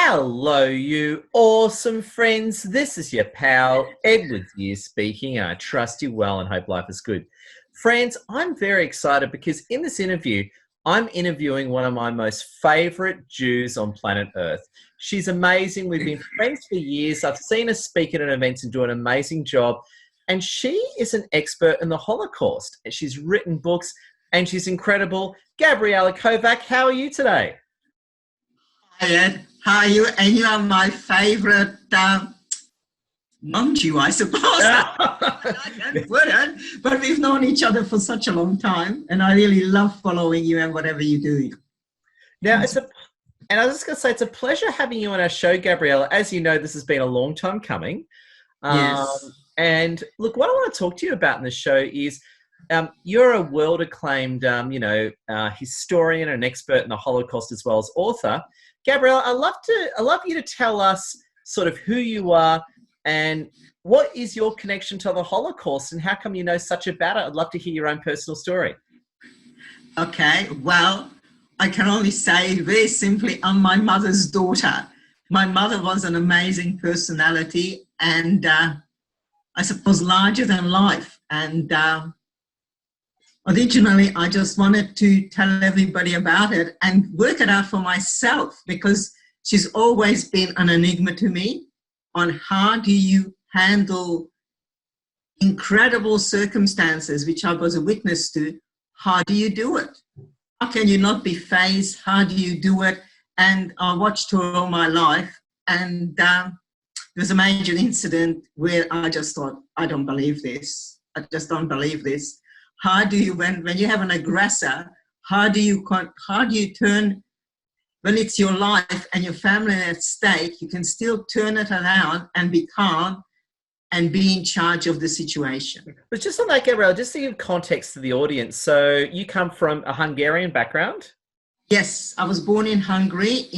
Hello, you awesome friends. This is your pal, Edward here speaking. I trust you well and hope life is good. Friends, I'm very excited because in this interview, I'm interviewing one of my most favorite Jews on planet Earth. She's amazing. We've been friends for years. I've seen her speak at events and do an amazing job. And she is an expert in the Holocaust. She's written books and she's incredible. Gabriella Kovac, how are you today? Hi Ed, how are you? And you are my favorite non-Jew, I suppose. I wouldn't, but we've known each other for such a long time, and I really love following you and whatever you do. Now, I was just going to say, it's a pleasure having you on our show, Gabriella. As you know, this has been a long time coming. Yes. And look, what I want to talk to you about in this show is you're a world-acclaimed, historian and expert in the Holocaust as well as author. Gabriella, I'd love you to tell us sort of who you are and what is your connection to the Holocaust and how come you know such about it? I'd love to hear your own personal story. Okay, well, I can only say very simply, I'm my mother's daughter. My mother was an amazing personality and I suppose larger than life. And originally, I just wanted to tell everybody about it and work it out for myself because she's always been an enigma to me on how do you handle incredible circumstances, which I was a witness to. How do you do it? How can you not be fazed? How do you do it? And I watched her all my life. And there was a major incident where I just thought, I don't believe this. I just don't believe this. How do you, when you have an aggressor, how do you turn, when it's your life and your family at stake, you can still turn it around and be calm and be in charge of the situation. But just on that, Gabriella, just to give context to the audience, so you come from a Hungarian background? Yes, I was born in Hungary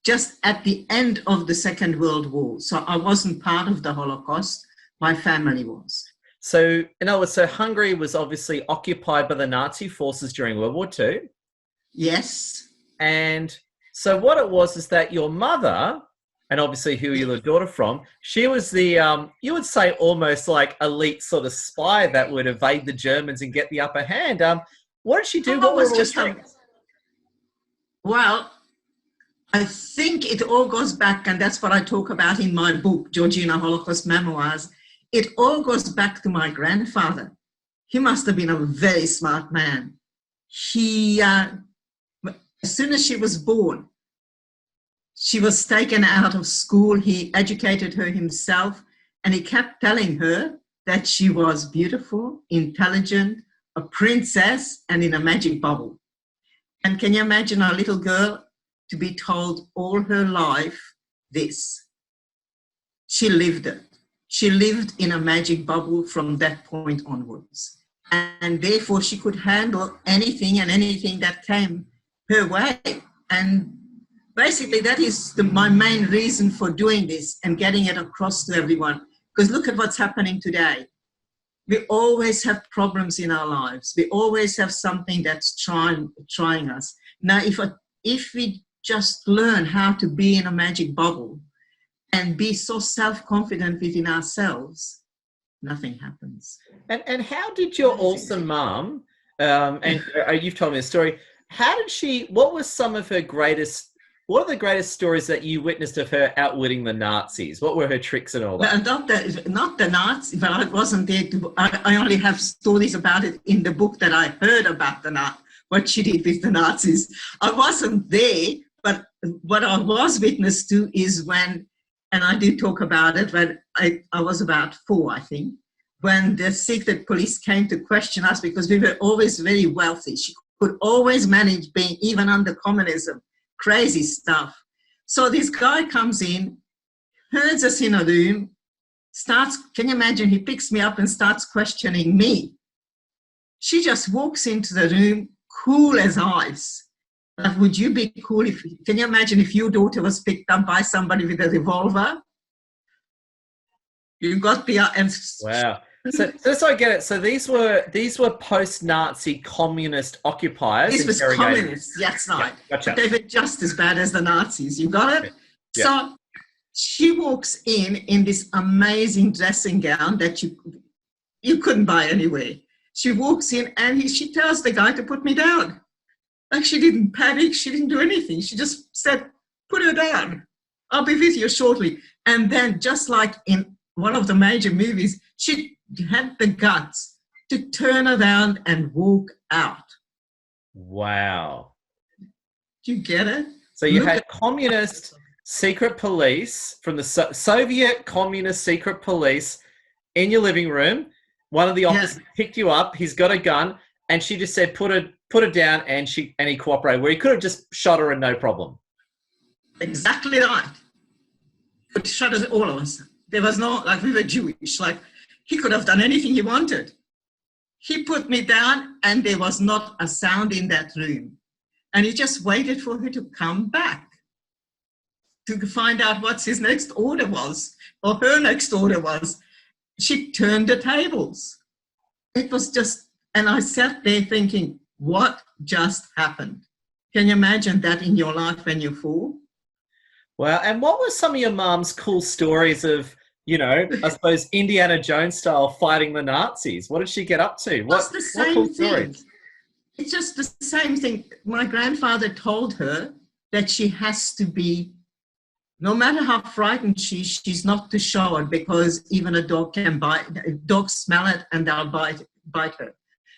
just at the end of the Second World War. So I wasn't part of the Holocaust, my family was. So, in other words, so Hungary was obviously occupied by the Nazi forces during World War II. Yes. And so what it was is that your mother, and obviously who you're the daughter from, she was the, you would say almost like elite sort of spy that would evade the Germans and get the upper hand. What did she do? What was just Well, I think it all goes back, and that's what I talk about in my book, Georgina Holocaust Memoirs. It all goes back to my grandfather. He must have been a very smart man. He, as soon as she was born, she was taken out of school. He educated her himself, and he kept telling her that she was beautiful, intelligent, a princess, and in a magic bubble. And can you imagine a little girl to be told all her life this? She lived it. She lived in a magic bubble from that point onwards. And therefore she could handle anything and anything that came her way. And basically that is my main reason for doing this and getting it across to everyone. Because look at what's happening today. We always have problems in our lives. We always have something that's trying us. Now, if we just learn how to be in a magic bubble and be so self-confident within ourselves, nothing happens. And how did your awesome mom, and you've told me a story, what are the greatest stories that you witnessed of her outwitting the Nazis? What were her tricks and all that? Not the Nazis, but I wasn't there I only have stories about it in the book that I heard about what she did with the Nazis. I wasn't there, but what I was witness to is when, and I do talk about it, when I was about 4, I think, when the secret police came to question us because we were always very wealthy. She could always manage being, even under communism, crazy stuff. So this guy comes in, herds us in a room, can you imagine, he picks me up and starts questioning me. She just walks into the room, cool as ice. But would you be cool can you imagine if your daughter was picked up by somebody with a revolver? You got the... Wow. So I get it. So these were post-Nazi communist occupiers. This was communists, that's right. Yeah, gotcha. But they were just as bad as the Nazis. You got it? Yeah. So she walks in this amazing dressing gown that you couldn't buy anywhere. She walks in and she tells the guy to put me down. Like, she didn't panic. She didn't do anything. She just said, put her down. I'll be with you shortly. And then, just like in one of the major movies, she had the guts to turn around and walk out. Wow. Do you get it? So you had communist secret police from the Soviet communist secret police in your living room. One of the officers picked you up. He's got a gun, and she just said, "Put her down," and he cooperated. Where he could have just shot her and no problem. Exactly right. Could shot us, all of us. There was no, like, we were Jewish. Like, he could have done anything he wanted. He put me down, and there was not a sound in that room. And he just waited for her to come back to find out what his next order was, or her next order was. She turned the tables. It was just, and I sat there thinking, what just happened? Can you imagine that in your life when you're 4? Wow. And what were some of your mum's cool stories of, I suppose, Indiana Jones style fighting the Nazis? What did she get up to? It's the same thing. It's just the same thing. My grandfather told her that she has to be, no matter how frightened she's not to show it, because even a dog can bite. Dogs smell it and they'll bite her.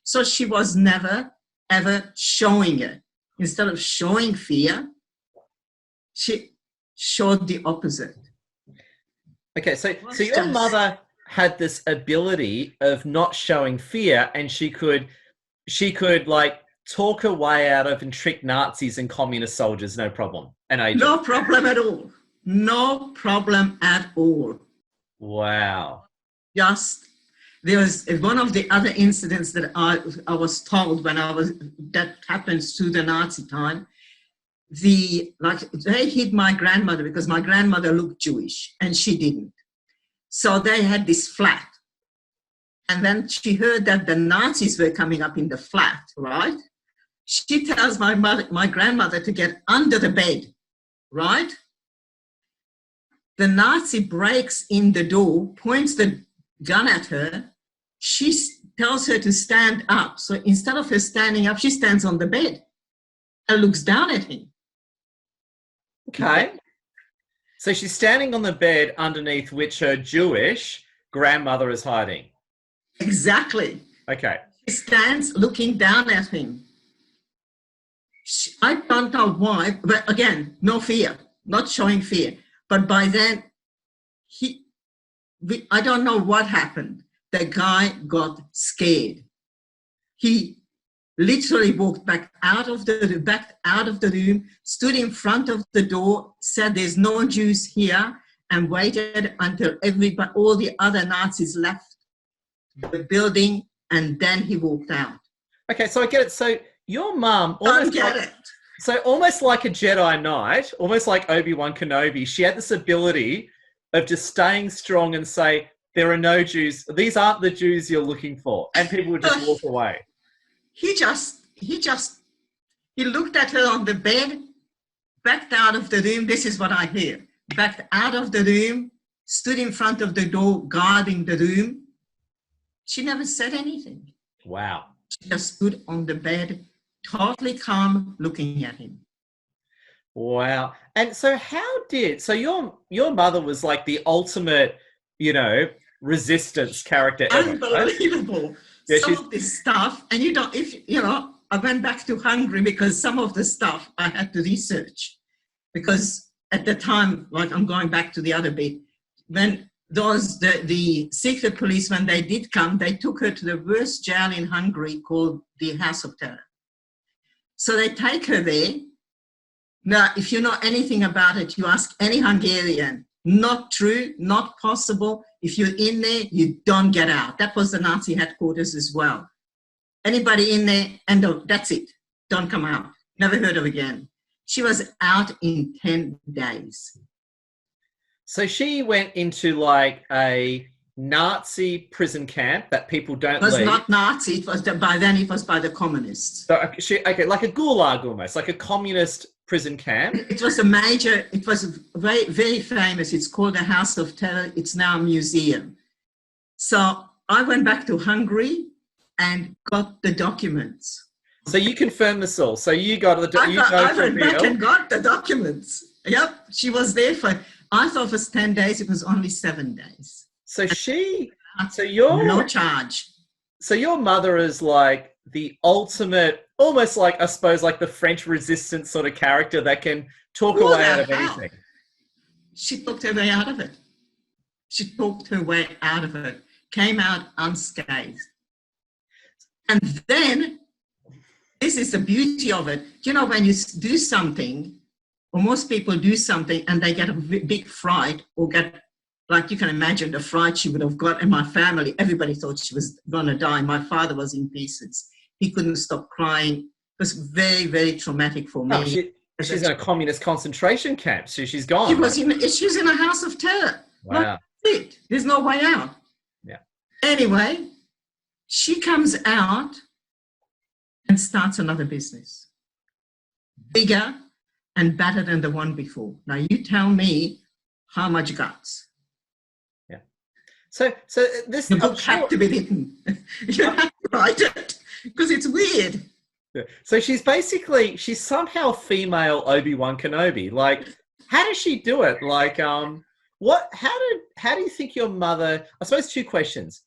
So she was never, ever showing it. Instead of showing fear, she showed the opposite. Okay, so your mother had this ability of not showing fear, and she could like talk her way out of and trick Nazis and communist soldiers, no problem. No problem at all. No problem at all. Wow. There was one of the other incidents that I was told that happens to the Nazi time. They hid my grandmother because my grandmother looked Jewish and she didn't. So they had this flat. And then she heard that the Nazis were coming up in the flat, right? She tells my grandmother to get under the bed, right? The Nazi breaks in the door, points the gun at her. She tells her to stand up. So instead of her standing up, she stands on the bed and looks down at him. Okay. So she's standing on the bed underneath which her Jewish grandmother is hiding. Exactly. Okay. She stands looking down at him. I don't know why, but again, no fear, not showing fear. But by then, I don't know what happened. The guy got scared. He literally walked back out of the room, stood in front of the door, said there's no Jews here, and waited until all the other Nazis left the building, and then he walked out. Okay, so I get it. So your mum almost like a Jedi Knight, almost like Obi-Wan Kenobi, she had this ability of just staying strong and say, there are no Jews. These aren't the Jews you're looking for. And people would just walk away. He looked at her on the bed, backed out of the room. This is what I hear. Backed out of the room, stood in front of the door, guarding the room. She never said anything. Wow. She just stood on the bed, totally calm, looking at him. Wow. And so your mother was like the ultimate, resistance character ever. Unbelievable. Right? Yeah, some of this stuff, and I went back to Hungary because some of the stuff I had to research, because at the time, like, I'm going back to the other bit, when the secret police, when they did come, they took her to the worst jail in Hungary called the House of Terror. So they take her there. Now, if you know anything about it, you ask any Hungarian. Not true, not possible. If you're in there, you don't get out. That was the Nazi headquarters as well. Anybody in there, and that's it. Don't come out. Never heard of again. She was out in 10 days. So she went into like a Nazi prison camp that people don't It was leave. not Nazi. It was by then. It was by the communists. So, okay, like a gulag almost, like a communist prison camp. It was a major. It was very, very famous. It's called the House of Terror. It's now a museum. So I went back to Hungary and got the documents. So you confirmed this all. So you got the. I went back and got the documents. Yep, she was there for. I thought it was 10 days. It was only 7 days. So you're no charge. So your mother is like the ultimate, almost like, I suppose, like the French resistance sort of character that can talk her way out of anything. She talked her way out of it. She talked her way out of it. Came out unscathed. And then, this is the beauty of it. You know, when you do something, or most people do something and they get a big fright or get, like you can imagine the fright she would have got in my family. Everybody thought she was going to die. My father was in pieces. He couldn't stop crying. It was very, very traumatic for me. Oh, she's in a communist concentration camp, so she's gone. She's in a house of terror. Wow. Like, that's it. There's no way out. Yeah. Anyway, she comes out and starts another business. Bigger and better than the one before. Now you tell me how much guts. Yeah. So this the book had to be written. You have to write it because it's weird. Yeah. So she's somehow female Obi-Wan Kenobi. Like, how does she do it? Like, how do you think your mother? I suppose two questions,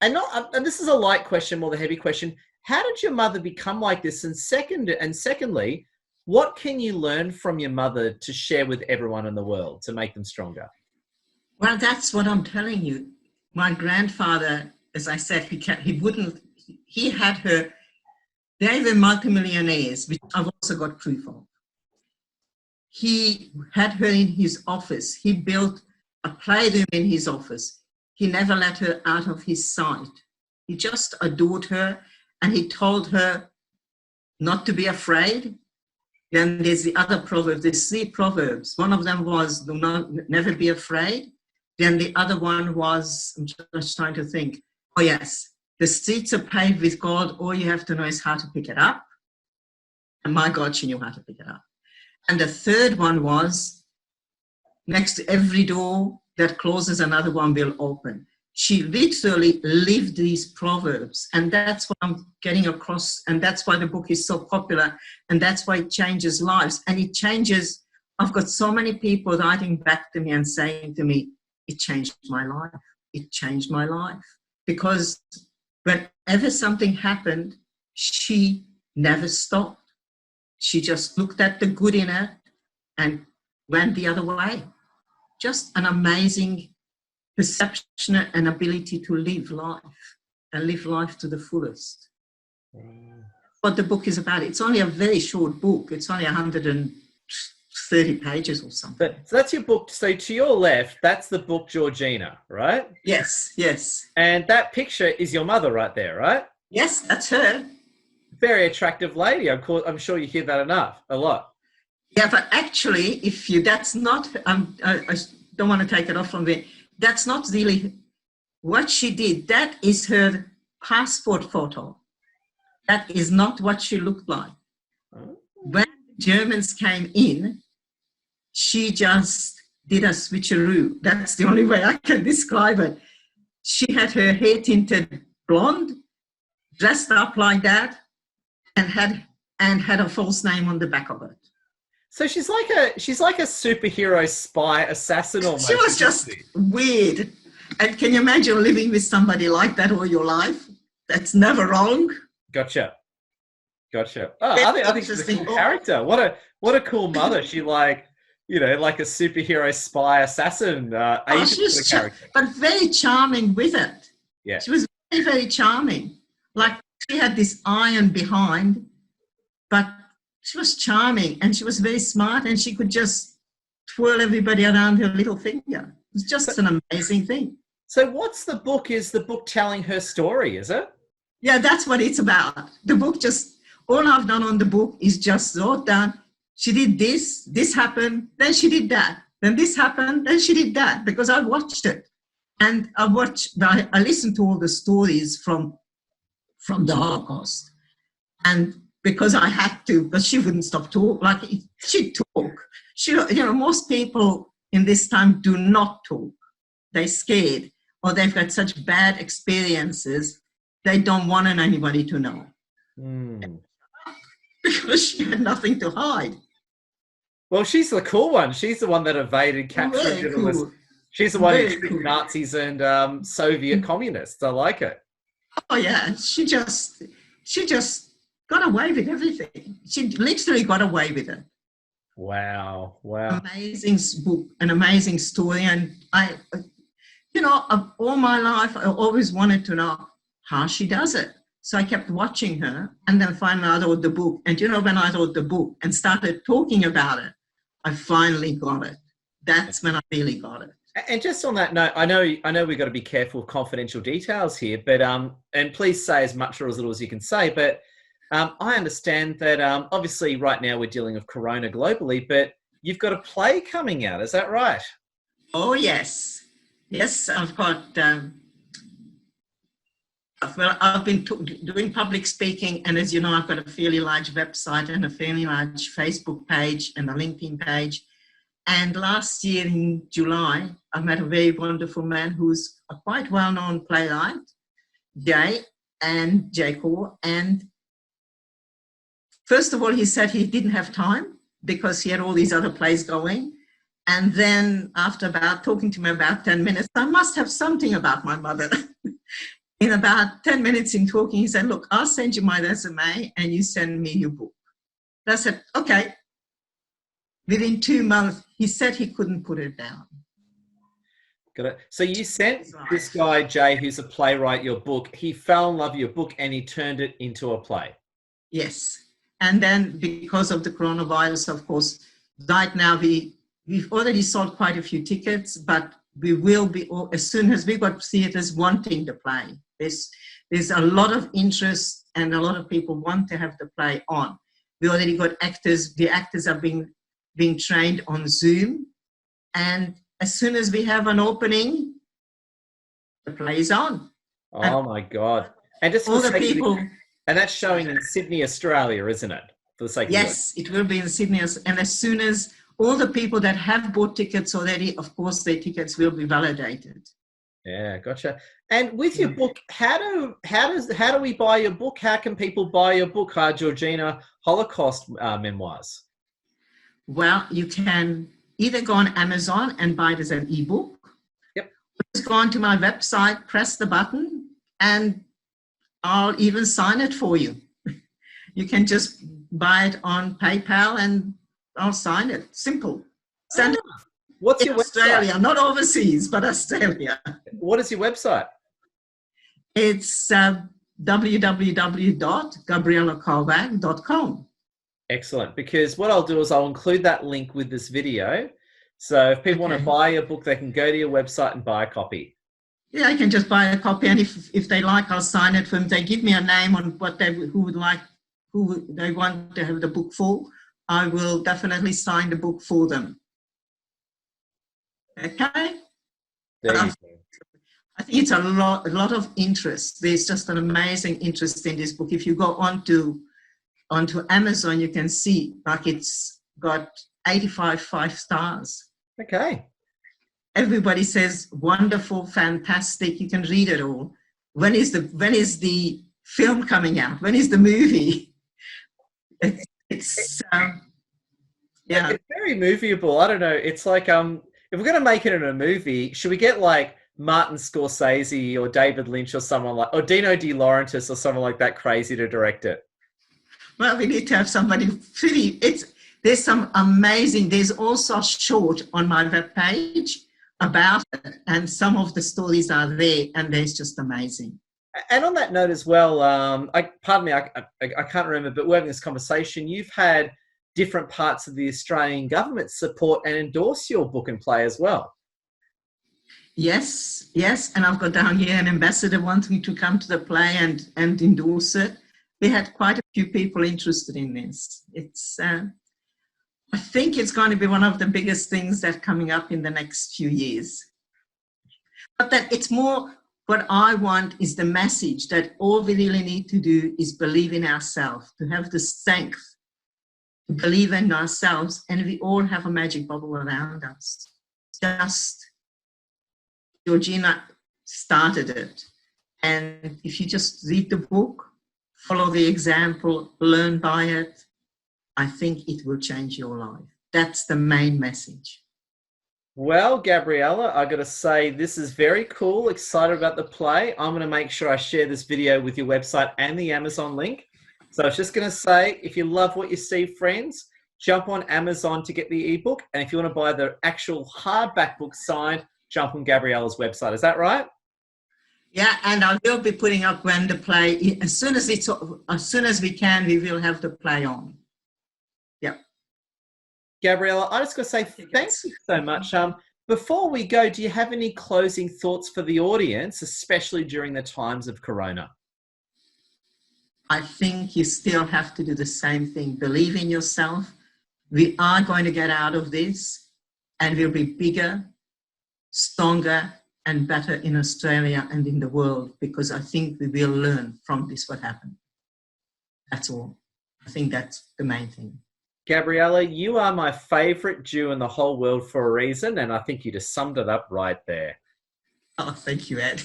and this is a light question more than a heavy question. How did your mother become like this? And secondly, what can you learn from your mother to share with everyone in the world to make them stronger? Well, that's what I'm telling you. My grandfather, as I said, he had her, they were multimillionaires, which I've also got proof of. He had her in his office. He built a playroom in his office. He never let her out of his sight. He just adored her, and he told her not to be afraid. Then there's the other proverb. There's 3 proverbs. One of them was never be afraid. Then the other one was, I'm just trying to think. Oh yes, the streets are paved with gold. All you have to know is how to pick it up. And my God, she knew how to pick it up. And the third one was, next to every door that closes, another one will open. She literally lived these proverbs, and that's what I'm getting across, and that's why the book is so popular, and that's why it changes lives. And it changes, I've got so many people writing back to me and saying to me, it changed my life. It changed my life. Because whenever something happened, she never stopped. She just looked at the good in it and went the other way. Just an amazing perception and ability to live life and live life to the fullest. What the book is about. It's only a very short book. It's only 130 pages or something. So that's your book. So to your left, that's the book Georgina, right? Yes, yes. And that picture is your mother right there, right? Yes, that's her. Very attractive lady. I'm sure you hear that a lot. Yeah, but actually, that's not, I don't want to take it off from there. That's not really what she did. That is her passport photo. That is not what she looked like. When Germans came in, she just did a switcheroo. That's the only way I can describe it. She had her hair tinted blonde, dressed up like that, and had a false name on the back of it. So she's like a superhero spy assassin almost. She was just weird. And can you imagine living with somebody like that all your life? That's never wrong. Gotcha. Oh, I think she's a cool character. What a cool mother. She like a superhero spy assassin agent character. But very charming with it. Yeah. She was very, very charming. Like she had this iron behind, but she was charming and she was very smart and she could just twirl everybody around her little finger. It was just an amazing thing. So what's the book? Is the book telling her story, is it? Yeah, that's what it's about. The book all I've done on the book is just wrote down, she did this happened, then she did that. Then this happened, then she did that, because I watched it. And I listened to all the stories from the Holocaust. And because I had to, but she wouldn't stop talking. Like, she'd talk. Most people in this time do not talk. They're scared, or they've got such bad experiences, they don't want anybody to know. Because she had nothing to hide. Well, she's the cool one. She's the one that evaded captured Very journalists. cool. She's the one who Very tricked cool. Nazis and Soviet communists. I like it. Oh yeah, she just got away with everything. She literally got away with it. Wow. Amazing book, an amazing story. And I, all my life, I always wanted to know how she does it. So I kept watching her, and then finally I wrote the book. And when I wrote the book and started talking about it, I finally got it. That's when I really got it. And just on that note, I know we've got to be careful of confidential details here, but and please say as much or as little as you can say. But I understand that obviously right now we're dealing with Corona globally, but you've got a play coming out. Is that right? Oh yes, I've got. I've been doing public speaking, and as you know, I've got a fairly large website and a fairly large Facebook page and a LinkedIn page. And last year in July, I met a very wonderful man who's a quite well-known playwright, Jay Cole. And first of all, he said he didn't have time because he had all these other plays going. And then after talking to me about 10 minutes, I must have something about my mother. In about 10 minutes in talking, he said, look, I'll send you my resume and you send me your book. I said, okay. Within 2 months, he said he couldn't put it down. Got it. So you sent this guy, Jay, who's a playwright, your book. He fell in love with your book and he turned it into a play. Yes. And then because of the coronavirus, of course, right now we've already sold quite a few tickets, but we will be, as soon as we've got theatres wanting the play. There's a lot of interest and a lot of people want to have the play on. We already got actors. The actors are being trained on Zoom. And as soon as we have an opening, the play is on. Oh my God. And just all the people. And that's showing in Sydney, Australia, isn't it? For the sake of yes, it will be in Sydney. And as soon as all the people that have bought tickets already, of course, their tickets will be validated. Yeah, gotcha. And with your book, how do we buy your book? How can people buy your book, Georgina Holocaust Memoirs? Well, you can either go on Amazon and buy it as an ebook. Yep. Or just go onto my website, press the button, and I'll even sign it for you. You can just buy it on PayPal and I'll sign it. Simple. Send it. What's your Australia, website? Not overseas, but Australia. What is your website? It's www.gabriellakovac.com. Excellent. Because what I'll do is I'll include that link with this video. So if people want to buy your book, they can go to your website and buy a copy. Yeah, I can just buy a copy, and if they like, I'll sign it for them. They give me a name on what who they want to have the book for. I will definitely sign the book for them. Okay. There you go. I think it's a lot of interest. There's just an amazing interest in this book. If you go onto Amazon, you can see like it's got 85 5-stars. Okay. Everybody says wonderful, fantastic. You can read it all. When is the film coming out? When is the movie? It's very movable. I don't know. It's like if we're going to make it in a movie, should we get like Martin Scorsese or David Lynch or someone like, or Dino De Laurentiis or someone like that crazy to direct it? Well, we need to have somebody pretty. There's some amazing. There's also a short on my webpage about it, and some of the stories are there, and there's just amazing. And on that note as well, pardon me, I can't remember, but we're having this conversation. You've had different parts of the Australian government support and endorse your book and play as well. Yes, and I've got down here an ambassador wanting to come to the play and endorse it. We had quite a few people interested in this. It's, I think it's going to be one of the biggest things that's coming up in the next few years. But then it's more, what I want is the message that all we really need to do is believe in ourselves, to have the strength to believe in ourselves, and we all have a magic bubble around us. Just Georgina started it. And if you just read the book, follow the example, learn by it, I think it will change your life. That's the main message. Well, Gabriella, I got to say, this is very cool. Excited about the play. I'm going to make sure I share this video with your website and the Amazon link. So I was just going to say, if you love what you see, friends, jump on Amazon to get the ebook. And if you want to buy the actual hardback book signed, jump on Gabriella's website. Is that right? Yeah, and I will be putting up when the play, as soon as we can, we will have the play on. Yeah. Gabriella, I just got to say thank you so much. Before we go, do you have any closing thoughts for the audience, especially during the times of Corona? I think you still have to do the same thing. Believe in yourself. We are going to get out of this, and we'll be bigger, stronger, and better in Australia and in the world, because I think we will learn from this what happened. That's all. I think that's the main thing. Gabriella, you are my favourite Jew in the whole world for a reason, and I think you just summed it up right there. Oh, thank you, Ed.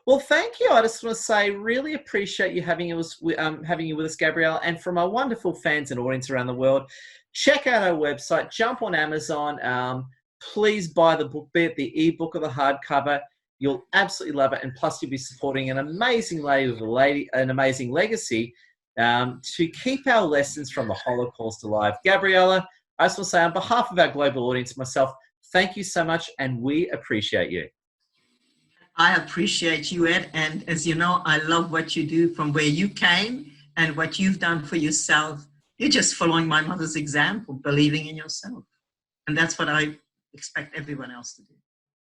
Well, thank you. I just want to say, really appreciate you having you with us, Gabriella, and from our wonderful fans and audience around the world. Check out our website, jump on Amazon. Please buy the book, be it the ebook or the hardcover. You'll absolutely love it, and plus you'll be supporting an amazing an amazing legacy to keep our lessons from the Holocaust alive. Gabriella, I just want to say, on behalf of our global audience, myself, thank you so much, and we appreciate you. I appreciate you, Ed, and as you know, I love what you do from where you came and what you've done for yourself. You're just following my mother's example, believing in yourself. And that's what I expect everyone else to do.